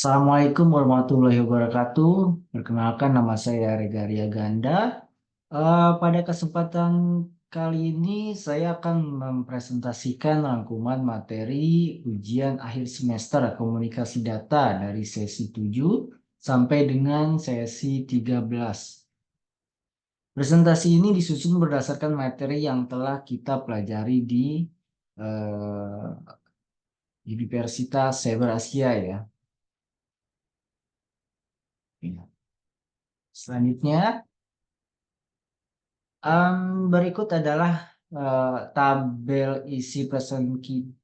Assalamualaikum warahmatullahi wabarakatuh. Perkenalkan nama saya Regaria Ganda. Pada kesempatan kali ini saya akan mempresentasikan rangkuman materi ujian akhir semester komunikasi data dari sesi 7 sampai dengan sesi 13. Presentasi ini disusun berdasarkan materi yang telah kita pelajari di eh, Universitas Cyber Asia ya. Selanjutnya, berikut adalah tabel isi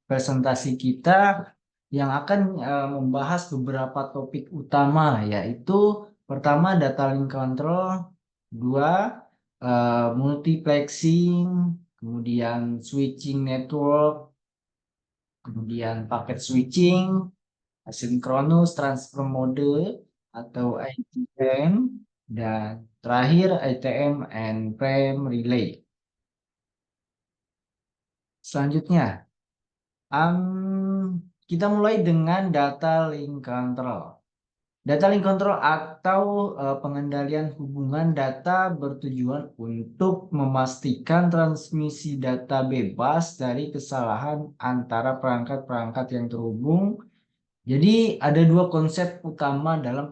presentasi kita yang akan membahas beberapa topik utama, yaitu pertama data link control, dua multiplexing, kemudian switching network, kemudian paket switching, asynchronous transfer mode atau ITM, dan terakhir ITM and frame relay. Selanjutnya, kita mulai dengan data link control. Data link control atau pengendalian hubungan data bertujuan untuk memastikan transmisi data bebas dari kesalahan antara perangkat-perangkat yang terhubung. Jadi ada dua konsep utama dalam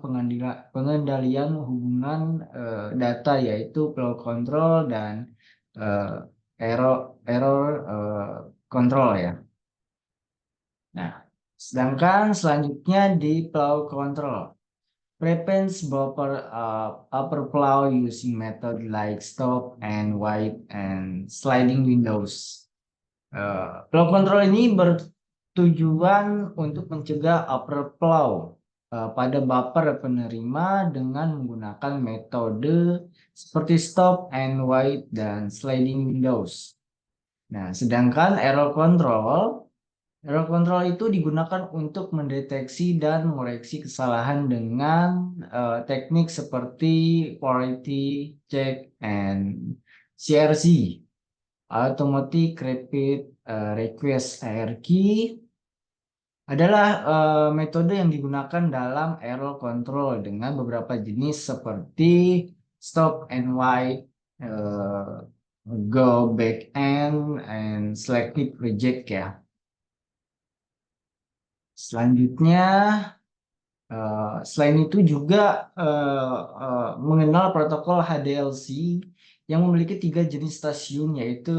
pengendalian hubungan data, yaitu flow control dan eh, error control ya. Nah, sedangkan selanjutnya di flow control, prevents upper flow using method like stop and wait and sliding windows. Flow control ini bertujuan untuk mencegah overflow pada buffer penerima dengan menggunakan metode seperti stop and wait dan sliding windows. Nah, sedangkan error control itu digunakan untuk mendeteksi dan mengoreksi kesalahan dengan teknik seperti quality check and CRC. Automatic Rapid Request ARQ adalah metode yang digunakan dalam error control dengan beberapa jenis seperti stop and wait, go back and selective reject ya. Selanjutnya, selain itu juga mengenal protokol HDLC yang memiliki tiga jenis stasiun, yaitu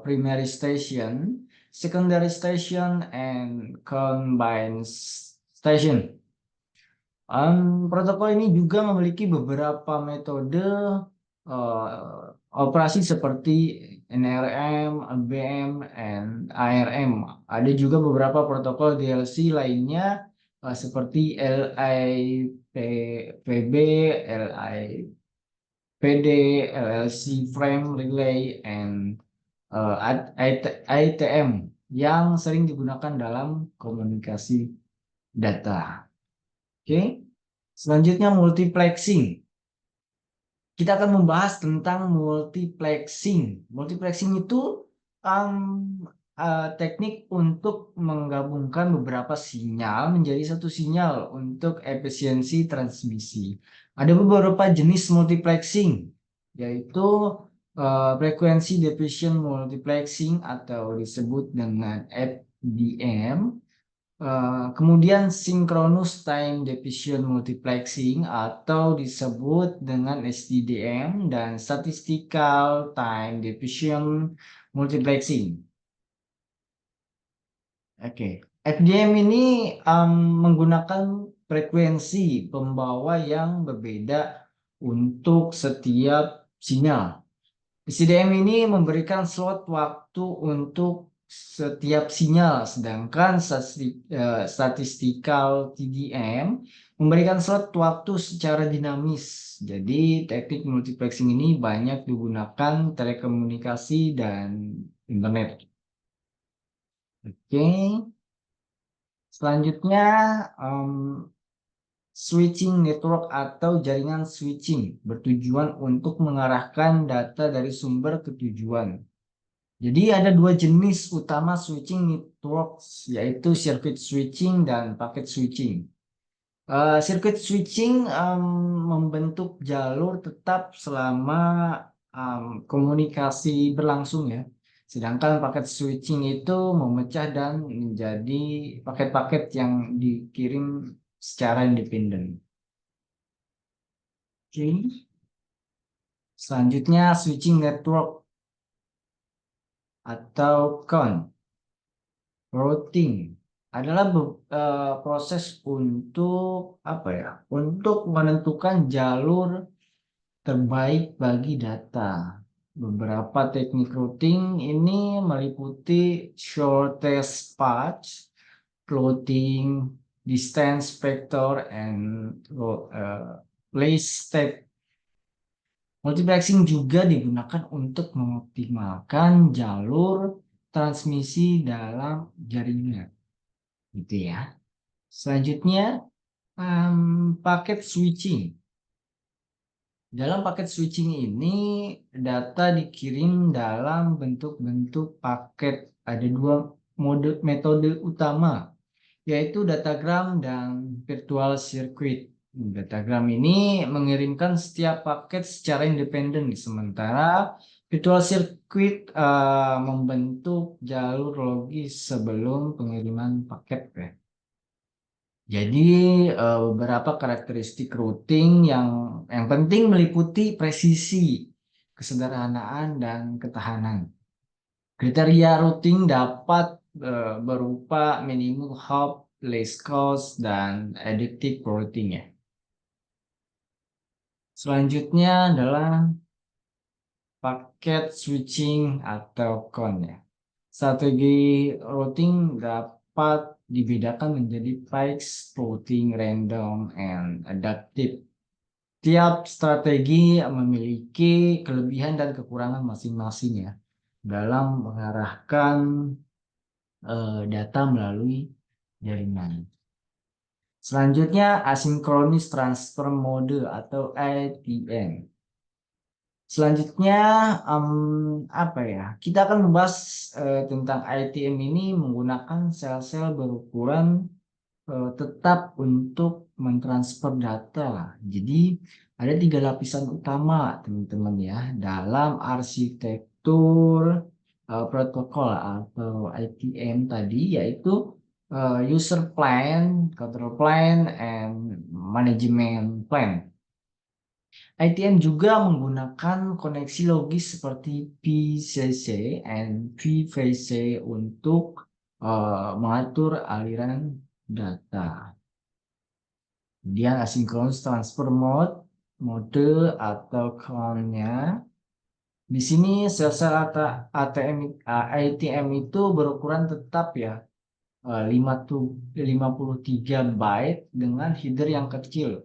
primary station, secondary station, and combined station. Protokol ini juga memiliki beberapa metode operasi seperti NRM, LBM, dan ARM. Ada juga beberapa protokol DLC lainnya seperti LIPVB, LIPD, LLC Frame Relay, and ITM yang sering digunakan dalam komunikasi data. Oke, selanjutnya multiplexing. Kita akan membahas tentang multiplexing. Multiplexing itu teknik untuk menggabungkan beberapa sinyal menjadi satu sinyal untuk efisiensi transmisi. Ada beberapa jenis multiplexing, yaitu frekuensi division multiplexing atau disebut dengan FDM. Kemudian synchronous time division multiplexing atau disebut dengan STDM, dan statistical time division multiplexing. Oke, FDM ini menggunakan frekuensi pembawa yang berbeda untuk setiap sinyal. STDM ini memberikan slot waktu untuk setiap sinyal, sedangkan statistical TDM memberikan slot waktu secara dinamis. Jadi teknik multiplexing ini banyak digunakan telekomunikasi dan internet. Oke, selanjutnya switching network atau jaringan switching bertujuan untuk mengarahkan data dari sumber ke tujuan. Jadi ada dua jenis utama switching networks, yaitu circuit switching dan packet switching. Sirkuit switching membentuk jalur tetap selama komunikasi berlangsung ya. Sedangkan paket switching itu memecah dan menjadi paket-paket yang dikirim secara independen. Oke. Selanjutnya switching network atau CON. Routing adalah proses untuk apa ya? Untuk menentukan jalur terbaik bagi data. Beberapa teknik routing ini meliputi shortest path, floating, distance vector, and place step. Multiplexing juga digunakan untuk mengoptimalkan jalur transmisi dalam jaringan. Gitu ya. Selanjutnya, paket switching. Dalam paket switching ini, data dikirim dalam bentuk-bentuk paket. Ada dua metode utama, yaitu datagram dan virtual circuit. Datagram ini mengirimkan setiap paket secara independen, sementara virtual circuit membentuk jalur logis sebelum pengiriman paket. Jadi beberapa karakteristik routing yang penting meliputi presisi, kesederhanaan, dan ketahanan. Kriteria routing dapat berupa minimum hop, least cost, dan adaptive routing ya. Selanjutnya adalah paket switching atau CON ya. Strategi routing dapat dibedakan menjadi fixed, floating, random, and adaptive. Tiap strategi memiliki kelebihan dan kekurangan masing-masing ya dalam mengarahkan data melalui jaringan. Selanjutnya asynchronous transfer mode atau ATM. Selanjutnya apa ya? Kita akan membahas tentang ATM ini menggunakan sel-sel berukuran tetap untuk mentransfer data. Jadi ada 3 lapisan utama teman-teman ya dalam arsitektur protokol atau ITM tadi, yaitu user plan, control plan, and management plan. ITM juga menggunakan koneksi logis seperti PCC and VVC untuk mengatur aliran data. Kemudian asynchronous transfer mode atau CON-nya. Di sini sel-sel ATM itu berukuran tetap ya, 53 byte dengan header yang kecil.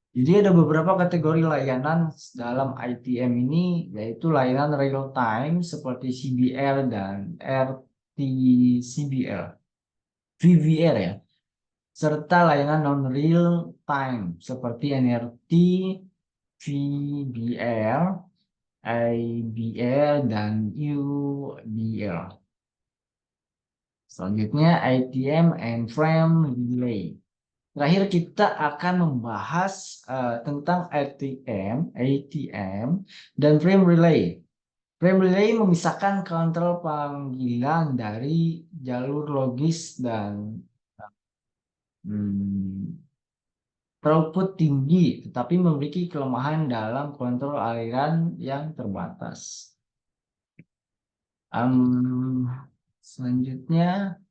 Jadi ada beberapa kategori layanan dalam ITM ini, yaitu layanan real time seperti CBR dan RTCBL, VVR ya, serta layanan non real time seperti NRT, VBL, IBL, dan UBL. Selanjutnya ITM and frame relay. Terakhir kita akan membahas tentang ATM dan frame relay. Frame relay memisahkan kontrol panggilan dari jalur logis dan throughput tinggi, tetapi memiliki kelemahan dalam kontrol aliran yang terbatas. Selanjutnya,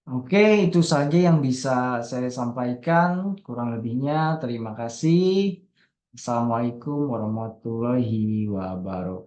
oke, itu saja yang bisa saya sampaikan. Kurang lebihnya, terima kasih. Assalamualaikum warahmatullahi wabarakatuh.